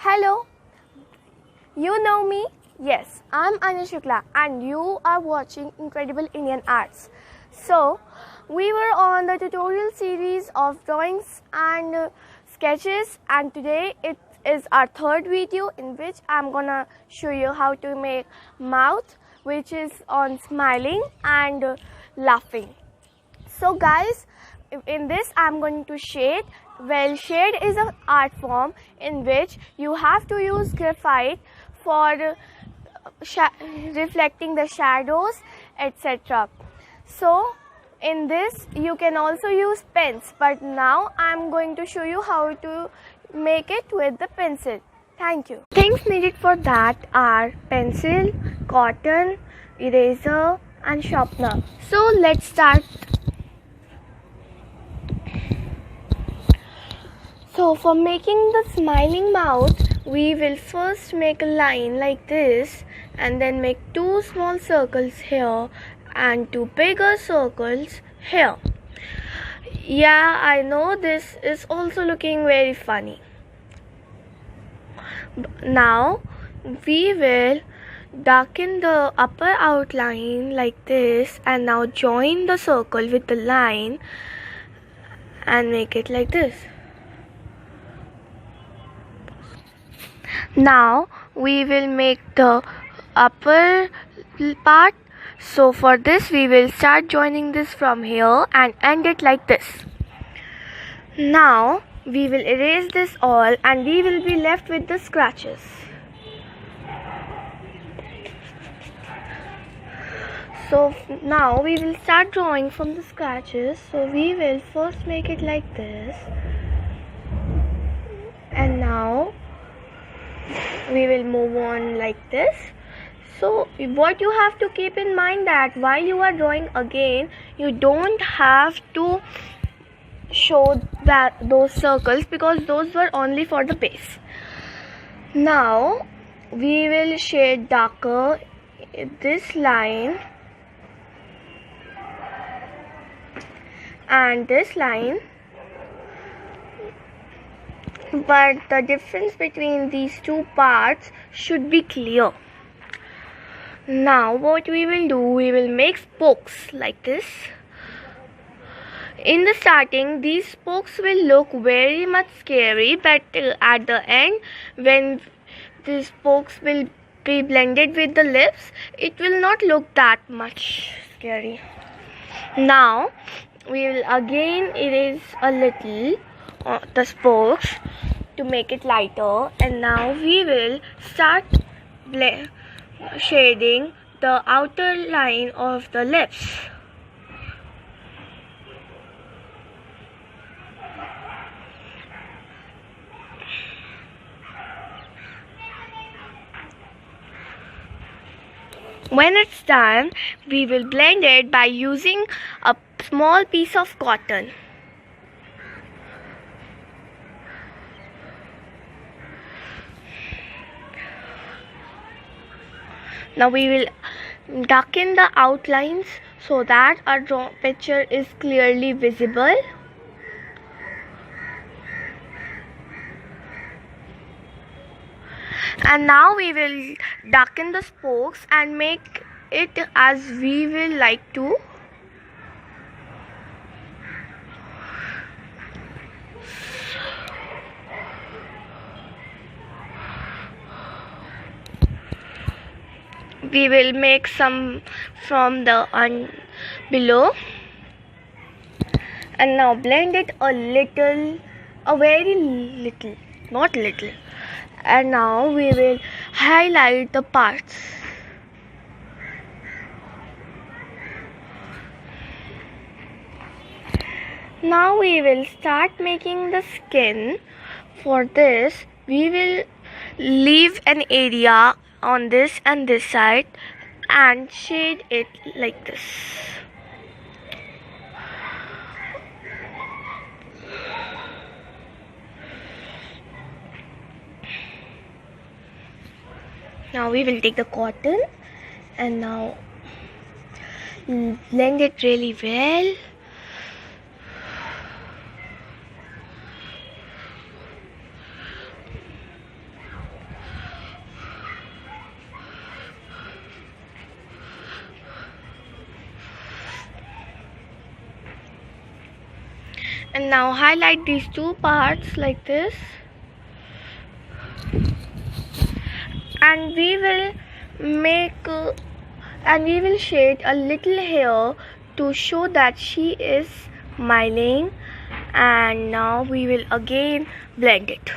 Hello, you know me? Yes, I'm Aanya Shukla and you are watching Incredible Indian Arts. So, we were on the tutorial series of drawings and sketches, and today it is our third video in which I'm gonna show you how to make mouth, which is on smiling and laughing. So guys, in this I'm going to shade. Well, shade is an art form in which you have to use graphite for reflecting the shadows, etc. So in this you can also use pens, but now I'm going to show you how to make it with the pencil. Thank you. Things needed for that are pencil, cotton, eraser and sharpener. So let's start. So for making the smiling mouth, we will first make a line like this and then make two small circles here and two bigger circles here. Yeah, I know this is also looking very funny. Now we will darken the upper outline like this and now join the circle with the line and make it like this. Now we will make the upper part. So for this we will start joining this from here and end it like this. Now we will erase this all and we will be left with the scratches. So now we will start drawing from the scratches. So we will first make it like this, and now we will move on like this. So what you have to keep in mind that while you are drawing again, you don't have to show those circles because those were only for the base. Now we will shade darker this line and this line, but the difference between these two parts should be clear. Now what we will do, we will make spokes like this. In the starting these spokes will look very much scary, but at the end when these spokes will be blended with the lips, it will not look that much scary. Now we will again erase a little the spokes to make it lighter, and now we will start shading the outer line of the lips. When it's done, we will blend it by using a small piece of cotton. Now we will darken the outlines so that our picture is clearly visible. And now we will darken the spokes and make it as we will like to. We will make some from the below, and now blend it a little, a very little, not little. And now we will highlight the parts. Now we will start making the skin. For this we will leave an area on this and this side and shade it like this. Now we will take the cotton and now blend it really well. And now highlight these two parts like this, and we will make and we will shade a little here to show that she is smiling. And now we will again blend it.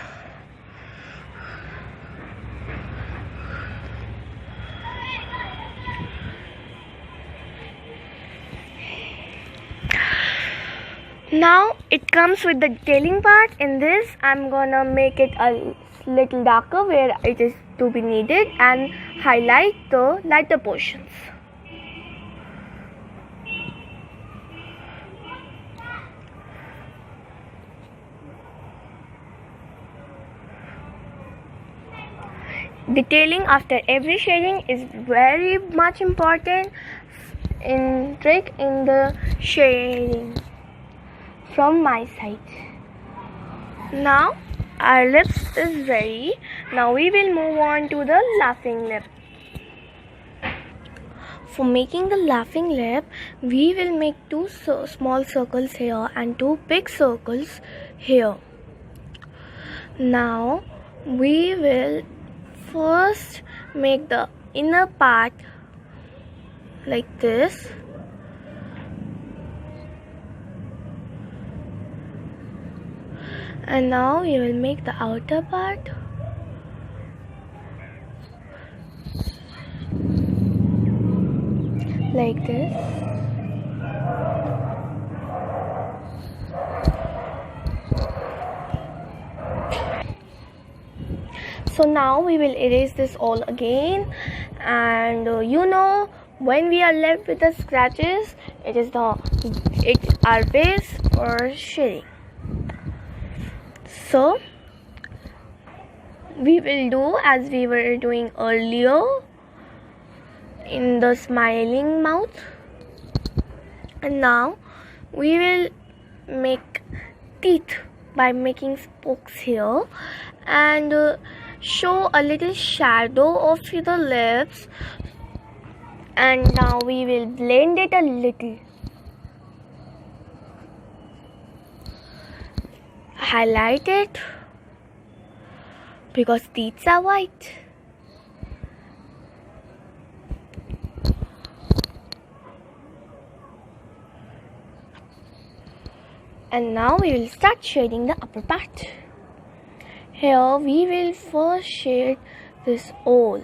Now it comes with the detailing part. In this I'm gonna make it a little darker where it is to be needed and highlight the lighter portions. Detailing after every shading is very much important in trick in the shading from my side. Now our lips is ready. Now we will move on to the laughing lip. For making the laughing lip, we will make two small circles here and two big circles here. Now we will first make the inner part like this, and now we will make the outer part like this. So now we will erase this all again, and when we are left with the scratches, it's our base for shading. So we will do as we were doing earlier in the smiling mouth, and now we will make teeth by making spokes here and show a little shadow of the lips. And now we will blend it a little, highlight it because teeth are white. And now we will start shading the upper part. Here we will first shade this all.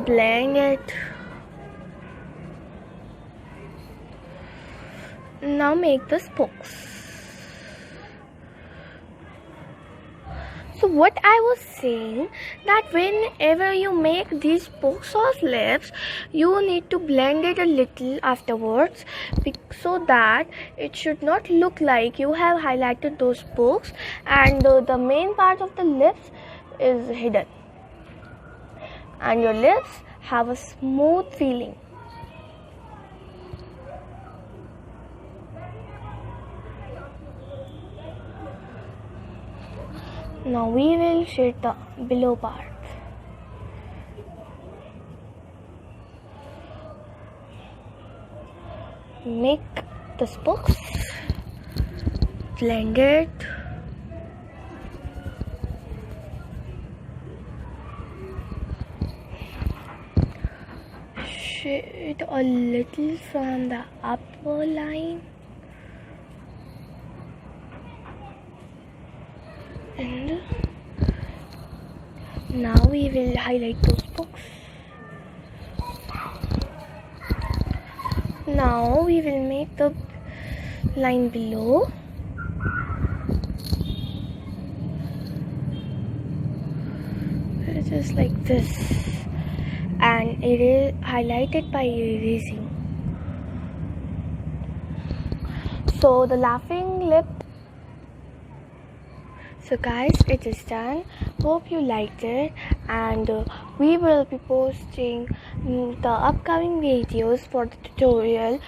Blend it. Now make the spokes. So what I was saying, that whenever you make these spokes of lips, you need to blend it a little afterwards, so that it should not look like you have highlighted those spokes and the main part of the lips is hidden, and your lips have a smooth feeling. Now we will shade the below part. Make the spokes, blend it. Shade a little from the upper line. And now we will highlight those spokes. Now we will make the line below. Just like this, and it is highlighted by erasing. So the laughing lip. So guys, it is done. Hope you liked it, and we will be posting the upcoming videos for the tutorial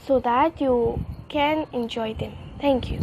so that you can enjoy them. Thank you.